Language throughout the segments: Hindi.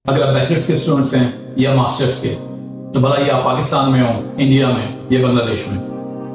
अगर आप बैचलर्स के स्टूडेंट्स हैं या मास्टर्स के, तो भला ये आप पाकिस्तान में हो, इंडिया में या बांग्लादेश में,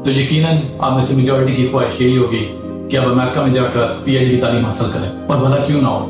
तो यकीनन आप में से मेजॉरिटी की ख्वाहिश यही होगी कि आप अमेरिका में जाकर पीएचडी की तालीम हासिल करें। और भला क्यों ना हो,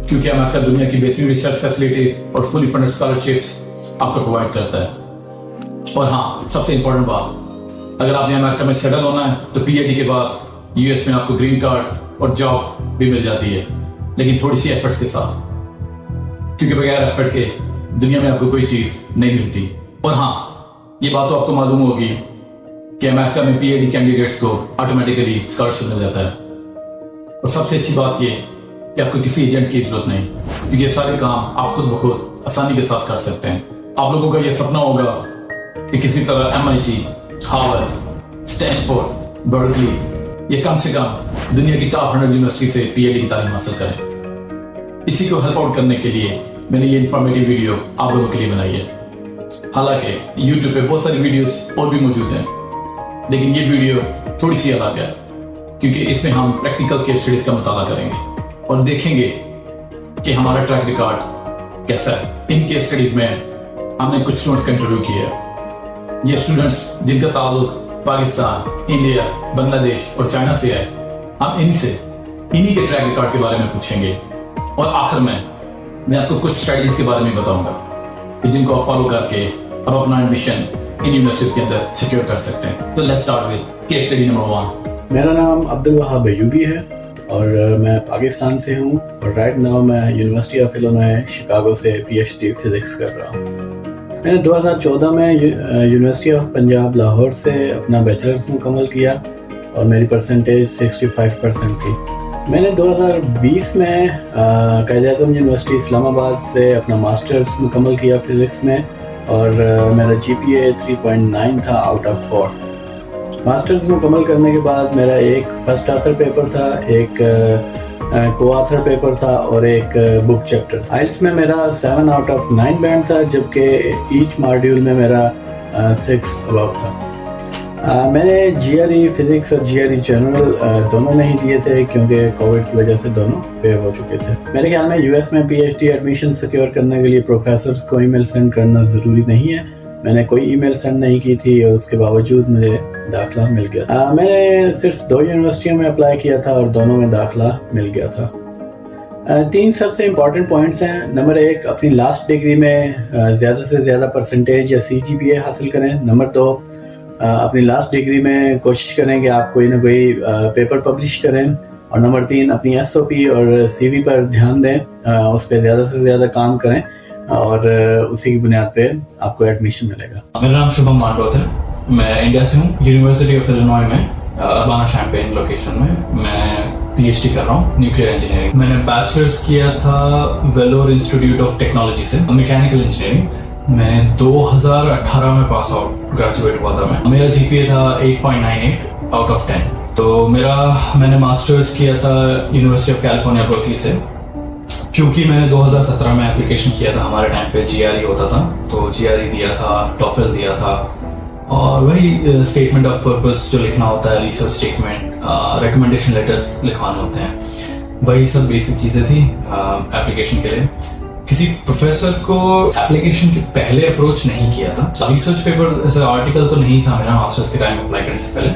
क्योंकि अमेरिका दुनिया की बेहतरीन रिसर्च फैसिलिटीज और फुली फंडेड स्कॉलरशिप्स आपको प्रोवाइड करता है। और हाँ, सबसे इंपॉर्टेंट बात, अगर आपने अमेरिका में सेटल होना है तो पीएचडी के बाद यूएस में आपको ग्रीन कार्ड और जॉब भी मिल जाती है, लेकिन थोड़ी सी एफर्ट्स के साथ, क्योंकि बगैर एफर्ट के दुनिया में आपको कोई चीज नहीं मिलती। और हाँ, ये बात तो आपको मालूम होगी कि अमेरिका में पीएचडी कैंडिडेट्स को ऑटोमेटिकली स्कॉलरशिप मिल जाता है। और सबसे अच्छी बात ये कि आपको किसी एजेंट की जरूरत नहीं, क्योंकि ये सारे काम आप खुद ब खुद आसानी के साथ कर सकते हैं। आप लोगों का ये सपना होगा कि किसी तरह MIT, हार्वर्ड, स्टैनफोर्ड, बर्कली ये कम से कम दुनिया की टॉप 100 यूनिवर्सिटी से पीएचडी की तालीम हासिल करें। इसी को हेल्प आउट करने के लिए मैंने ये इन्फॉर्मेटिव वीडियो आप लोगों के लिए बनाई है। हालांकि YouTube पे बहुत सारी वीडियोस और भी मौजूद हैं, लेकिन ये वीडियो थोड़ी सी अलग है, क्योंकि इसमें हम प्रैक्टिकल केस स्टडीज का मुताला करेंगे और देखेंगे कि हमारा ट्रैक रिकॉर्ड कैसा है। इन केस स्टडीज में हमने कुछ स्टूडेंट्स का इंटरव्यू किया है। ये स्टूडेंट्स जिनका ताल्लुक पाकिस्तान, इंडिया, बांग्लादेश और चाइना से है, हम इन्हीं के ट्रैक रिकॉर्ड के बारे में पूछेंगे। और आखिर में मैं आपको कुछ स्ट्रेटजीज के बारे में बताऊंगा कि जिनको आप फॉलो करके आप अपना एडमिशन इन यूनिवर्सिटीज के अंदर सिक्योर कर सकते हैं। तो let's start with case study number 1। मेरा नाम अब्दुल वहाब अयूबी है और मैं पाकिस्तान से हूँ और राइट नाउ मैं यूनिवर्सिटी ऑफ इलिनॉय शिकागो से PhD फिजिक्स कर रहा हूँ। मैंने 2014 में यूनिवर्सिटी ऑफ पंजाब लाहौर से अपना बैचलर्स मुकम्मल किया और मेरी परसेंटेज 65% थी। मैंने 2020 में कायद-ए-आज़म यूनिवर्सिटी इस्लामाबाद से अपना मास्टर्स मुकम्मल किया फिज़िक्स में और मेरा GPA 3.9 था आउट ऑफ 4। मास्टर्स मुकम्मल करने के बाद मेरा एक फर्स्ट ऑथर पेपर था, एक को ऑथर पेपर था और एक बुक चैप्टर था। आइल्स में मेरा 7 आउट ऑफ 9 बैंड था, जबकि ईच मॉड्यूल में मेरा 6 अबव था। मैंने GRE फिजिक्स और GRE जनरल दोनों नहीं दिए थे, क्योंकि कोविड की वजह से दोनों फेल हो चुके थे। मेरे ख्याल में US में PhD एडमिशन सिक्योर करने के लिए प्रोफेसर्स को ईमेल सेंड करना ज़रूरी नहीं है। मैंने कोई ईमेल सेंड नहीं की थी और उसके बावजूद मुझे दाखिला मिल गया। मैंने सिर्फ 2 यूनिवर्सिटियों में अप्लाई किया था और दोनों में दाखिला मिल गया था। 3 सबसे इम्पॉर्टेंट पॉइंट्स हैं। नंबर 1, अपनी लास्ट डिग्री में ज़्यादा से ज़्यादा परसेंटेज या CGPA हासिल करें। नंबर 2, अपनी लास्ट डिग्री में कोशिश करें कि आप कोई ना कोई पेपर पब्लिश करें। और नंबर 3, अपनी SOP और CV पर ध्यान दें, उस पर ज़्यादा से ज़्यादा काम करें और उसी की बुनियाद पे आपको एडमिशन मिलेगा। मेरा नाम शुभम मांडोत है, मैं इंडिया से हूँ। यूनिवर्सिटी ऑफ इलिनॉय में अर्बाना शैम्पेन लोकेशन में मैं PhD कर रहा हूँ न्यूक्लियर इंजीनियरिंग। मैंने बैचलर्स किया था वेलोर इंस्टीट्यूट ऑफ टेक्नोलॉजी से, मैकेनिकल इंजीनियरिंग। मैंने 2018 में पास आउट ग्रेजुएट हुआ था मैं। मेरा GPA था 8.98 आउट ऑफ 10। तो मैंने मास्टर्स किया था यूनिवर्सिटी ऑफ कैलिफोर्निया बर्कली से, क्योंकि मैंने 2017 में एप्लीकेशन किया था। हमारे टाइम पे GRE होता था, तो GRE दिया था, TOEFL दिया था और वही स्टेटमेंट ऑफ पर्पस जो लिखना होता है, रिसर्च स्टेटमेंट, रिकमेंडेशन लेटर्स लिखवाने होते हैं, वही सब बेसिक चीज़ें थी एप्लीकेशन के लिए। किसी प्रोफेसर को एप्लीकेशन के पहले अप्रोच नहीं किया था। रिसर्च पेपर ऐसा आर्टिकल तो नहीं था मेरा मास्टर्स के टाइम अप्लाई करने से पहले,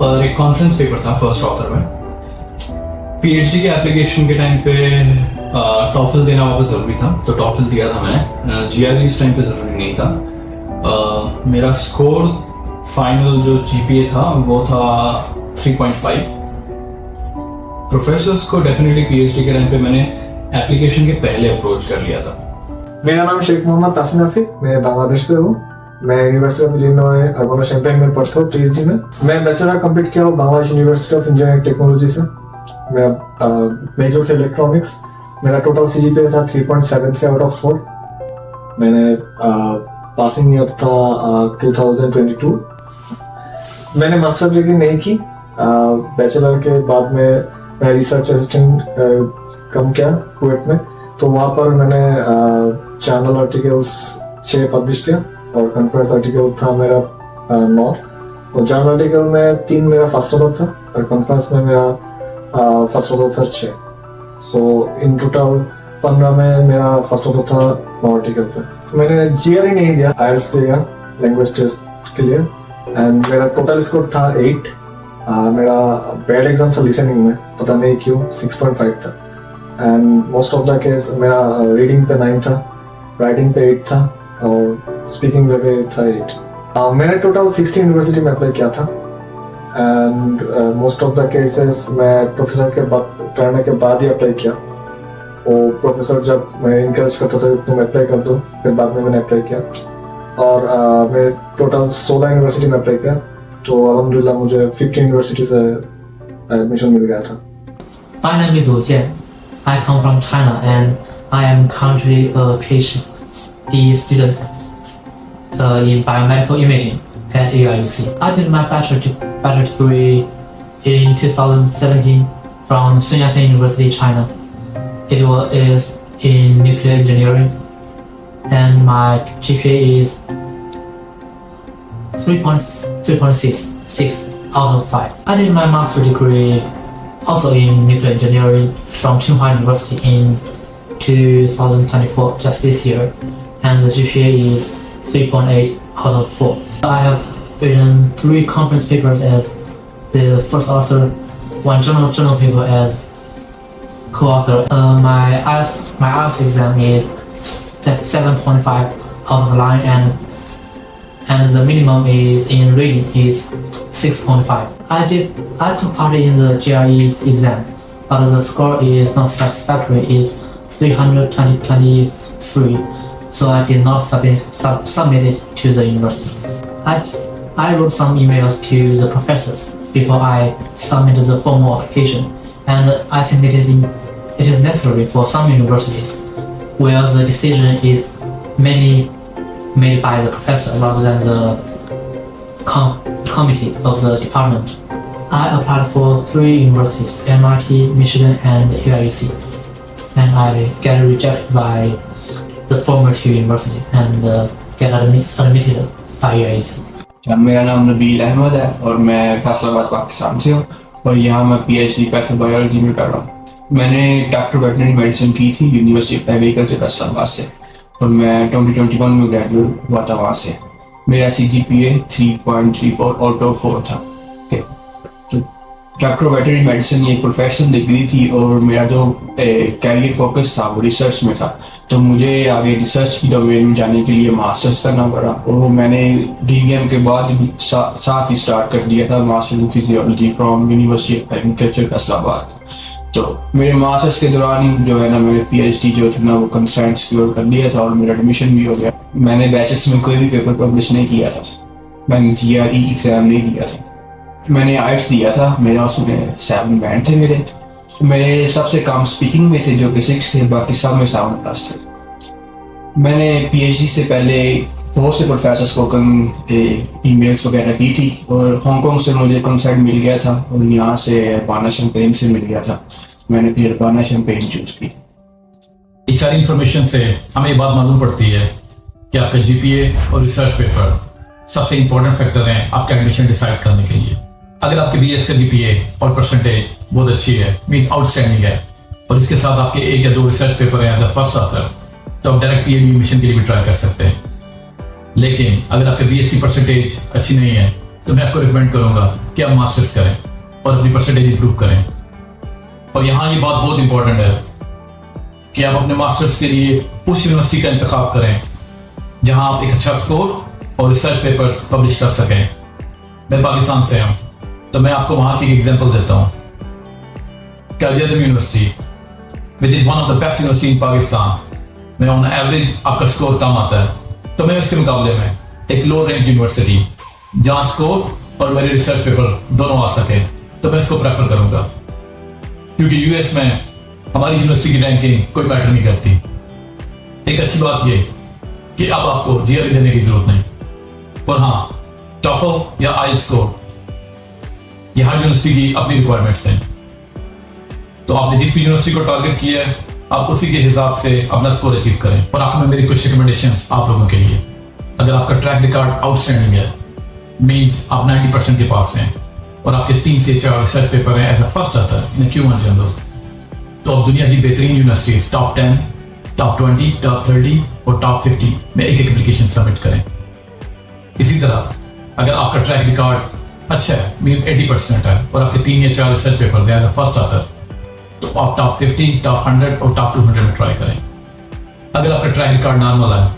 पर एक कॉन्फ्रेंस पेपर था फर्स्ट ऑथर में। PhD के एप्लीकेशन के टाइम पे TOEFL देना वापस ज़रूरी था, तो TOEFL दिया था मैंने। GRE इस टाइम पे ज़रूरी नहीं था। मेरा स्कोर फाइनल जो GPA था वो था 3.5। प्रोफेसर्स को डेफिनेटली PhD के टाइम पे मैंने एप्लीकेशन के पहले अप्रोच कर लिया था। मेरा नाम शेख मोहम्मद तासिन हफीज, मैं बांग्लादेश से हूँ। मैं university of Illinois Urbana champagne में पढ़ता हूँ PhD में। मैं बैचलर कंप्लीट किया हूँ Bangladesh university of engineering technology से। मैं मेजर थे इलेक्ट्रॉनिक्स। मेरा टोटल CGPA था 3.73 आउट ऑफ 4। मैंने पासिंग ईयर था 2022। मैंने मास्टर डिग्री नहीं की। बैचलर के बाद में मैं रिसर्च असिस्टेंट कम किया कुवैत में, तो वहाँ पर मैंने चैनल आर्टिकल्स 6 पब्लिश किया और कॉन्फ्रेंस आर्टिकल था मेरा 9। और चैनल आर्टिकल में 3 मेरा फर्स्ट ऑथर था और कॉन्फ्रेंस में मेरा first author 6। So in total 2015 में मेरा फर्स्ट होता था माइनॉरिटी के ऊपर। मैंने जीआरई नहीं दिया, आईएलटीएस दिया लैंग्वेज टेस्ट के लिए एंड मेरा टोटल स्कोर था 8। मेरा बैड एग्जाम था लिसनिंग में, पता नहीं क्यों 6.5 था and most of the case मेरा रीडिंग पे 9 था, राइटिंग पे 8 था और स्पीकिंग पे था 8। मैंने टोटल 16 यूनिवर्सिटी में अप्लाई किया था and most of the cases मैं प्रोफेसर के बात करने के बाद ही अप्लाई किया। वो प्रोफेसर जब मैं इनकरेज करता था तुम अप्लाई कर दो, फिर बाद में मैंने अप्लाई किया और मैं टोटल 16 यूनिवर्सिटी में अप्लाई किया, तो अल्हम्दुलिल्लाह मुझे 15 यूनिवर्सिटी से एडमिशन मिल गया था। My name is Wu Jian. I come from China and I am currently a PhD student in biomedical imaging at AIUC. I did my bachelor degree in 2017 from Sun Yat-sen University, China. It is in nuclear engineering and my GPA is 3.6 out of 5. I did my master degree also in nuclear engineering from Tsinghua University in 2024, just this year, and the GPA is 3.8 out of 4. I have written 3 conference papers as the first author, 1 journal paper as co-author. My IELTS exam is 7.5 out of 9 and the minimum is in reading is 6.5. I took part in the GRE exam, but the score is not satisfactory. It's 323, so I did not submit it to the university. I wrote some emails to the professors before I submitted the formal application, and I think it is necessary for some universities where the decision is mainly made by the professor rather than the committee of the department. I applied for 3 universities, MIT, Michigan, and AIUC, and I get rejected by the former 2 universities and get admitted by AIUC. मेरा नाम नबील अहमद है और मैं फैसलाबाद पाकिस्तान से हूँ और यहाँ मैं PhD पैथोबायोलॉजी में कर रहा हूँ। मैंने डॉक्टर वेटनरी मेडिसिन की थी यूनिवर्सिटी ऑफ एग्रीकल्चर फैसलाबाद से और मैं 2021 में ग्रेजुएट हुआ था वहाँ से। मेरा CGPA 3.34 आउट ऑफ 4 था। तो डॉक्टर वेटनरी मेडिसिन ये प्रोफेशनल डिग्री थी और मेरा जो कैरियर फोकस था वो रिसर्च में था, तो मुझे आगे रिसर्च की डोमेन में जाने के लिए मास्टर्स करना पड़ा और मैंने DVM के बाद साथ ही स्टार्ट कर दिया था masters in physiology from university of agriculture Faisalabad. तो मेरे मास्टर्स के दौरान ही जो है ना मेरे PhD जो था ना वो कंसर्न सिक्योर कर लिया था और मेरा एडमिशन भी हो गया। मैंने बैचलर्स में कोई भी पेपर पब्लिश नहीं किया था, मैंने GRE एग्जाम नहीं दिया था, मैंने IELTS दिया था, मेरा उसमें 7 बैंड थे मेरे सबसे कम स्पीकिंग में थे जो कि 6 थे, बाकी सब में 7+ थे। मैंने PhD से पहले बहुत से प्रोफेसर्स को ईमेल्स वगैरह की थी और हांगकांग से मुझे कंसर्ट मिल गया था और यहाँ से अरबाना शैम्पेन से मिल गया था, मैंने फिर अरबाना शैम्पेन चूज की। इस सारी इंफॉर्मेशन से हमें ये बात मालूम पड़ती है कि आपका GPA और रिसर्च पेपर सबसे इंपॉर्टेंट फैक्टर हैं आपका एडमिशन डिसाइड करने के लिए। अगर आपके BS का GPA और परसेंटेज बहुत अच्छी है, मीन्स आउटस्टैंडिंग है, और इसके साथ आपके 1 या 2 रिसर्च पेपर हैं एज फर्स्ट ऑथर, तो आप डायरेक्ट PhD एडमिशन के लिए भी ट्राई कर सकते हैं। लेकिन अगर आपके BS की परसेंटेज अच्छी नहीं है तो मैं आपको रिकमेंड करूंगा कि आप मास्टर्स करें और अपनी परसेंटेज इंप्रूव करें। और यहाँ ये बात बहुत इंपॉर्टेंट है कि आप अपने मास्टर्स के लिए उस यूनिवर्सिटी का इंतखाब करें जहां आप एक अच्छा स्कोर और रिसर्च पेपर्स पब्लिश कर सकें। मैं पाकिस्तान से हूँ तो मैं आपको वहां की एग्जांपल देता हूँ। Quaid-e-Azam university which is one of the best university in Pakistan में ऑन एवरेज आपका स्कोर कम आता है, तो मैं इसके मुकाबले में एक लो रैंक यूनिवर्सिटी जहां स्कोर और मेरे रिसर्च पेपर दोनों आ सके तो मैं इसको प्रेफर करूंगा, क्योंकि US में हमारी यूनिवर्सिटी की रैंकिंग कोई मैटर नहीं करती। एक अच्छी बात यह कि अब आपको GRE देने की जरूरत नहीं, और हाँ TOEFL या IELTS स्कोर ये हर यूनिवर्सिटी की अपनी रिक्वायरमेंट्स हैं, तो आपने जिस भी यूनिवर्सिटी को टारगेट किया है आप उसी के हिसाब से अपना स्कोर अचीव करें। और आखिर में मेरी कुछ रिकमेंडेशंस आप लोगों के लिए, अगर आपका ट्रैक रिकॉर्ड आउटस्टैंडिंग है, मींस आप 90% के पास हैं और आपके 3 से 4 रिसर्च पेपर हैं as a first author in Q1 journals, तो आप दुनिया की बेहतरीन यूनिवर्सिटीज टॉप 10 टॉप 20, टॉप 30 और टॉप 50 में एक एप्लीकेशन सबमिट करें। इसी तरह अगर आपका ट्रैक रिकॉर्ड अच्छा है, मीन 80% है, और आपके 3 या 4 रिसर्च पेपर्स हैं एज अ फर्स्ट ऑथर, तो आप टॉप 50, टॉप 100 और टॉप 200 में ट्राई करें। अगर आपका ट्रैक रिकॉर्ड नॉर्मल है,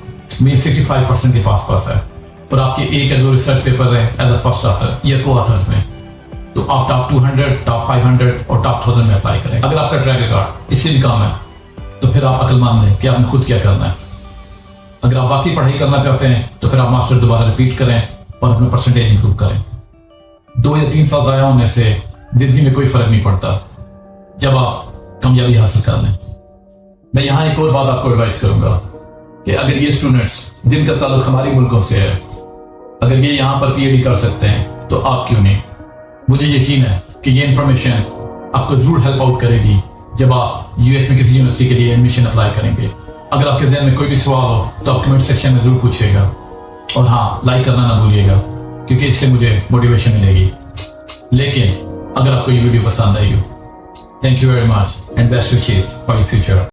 मीन 65% के पास है, और आपके एक या 2 रिसर्च पेपर है एज अ फर्स्ट ऑथर या को ऑथर्स में, तो आप टॉप 200, टॉप 500 और टॉप 1000 में अप्लाई करें। अगर आपका ट्रैक रिकॉर्ड इससे भी कम है, तो फिर आप अक्लमंद हैं कि आपने खुद क्या करना है। अगर आप बाकी पढ़ाई करना चाहते हैं, तो फिर आप मास्टर दोबारा रिपीट करें और अपना परसेंटेज इंप्रूव करें। 2 या 3 साल ज़ाया होने से जिंदगी में कोई फर्क नहीं पड़ता जब आप कामयाबी हासिल कर लें। मैं यहाँ एक और बात आपको एडवाइस करूंगा कि अगर ये स्टूडेंट्स जिनका ताल्लुक हमारे मुल्कों से है, अगर ये यहाँ पर पीएचडी कर सकते हैं, तो आप क्यों नहीं। मुझे यकीन है कि ये इंफॉर्मेशन आपको जरूर हेल्प आउट करेगी जब आप यूएस में किसी यूनिवर्सिटी के लिए एडमिशन अप्लाई करेंगे। अगर आपके जहन में कोई भी सवाल हो तो आप कमेंट सेक्शन में जरूर पूछिएगा, और हाँ, लाइक करना ना भूलिएगा, क्योंकि इससे मुझे मोटिवेशन मिलेगी। लेकिन अगर आपको ये वीडियो पसंद आई हो, thank you very much and best wishes for your future.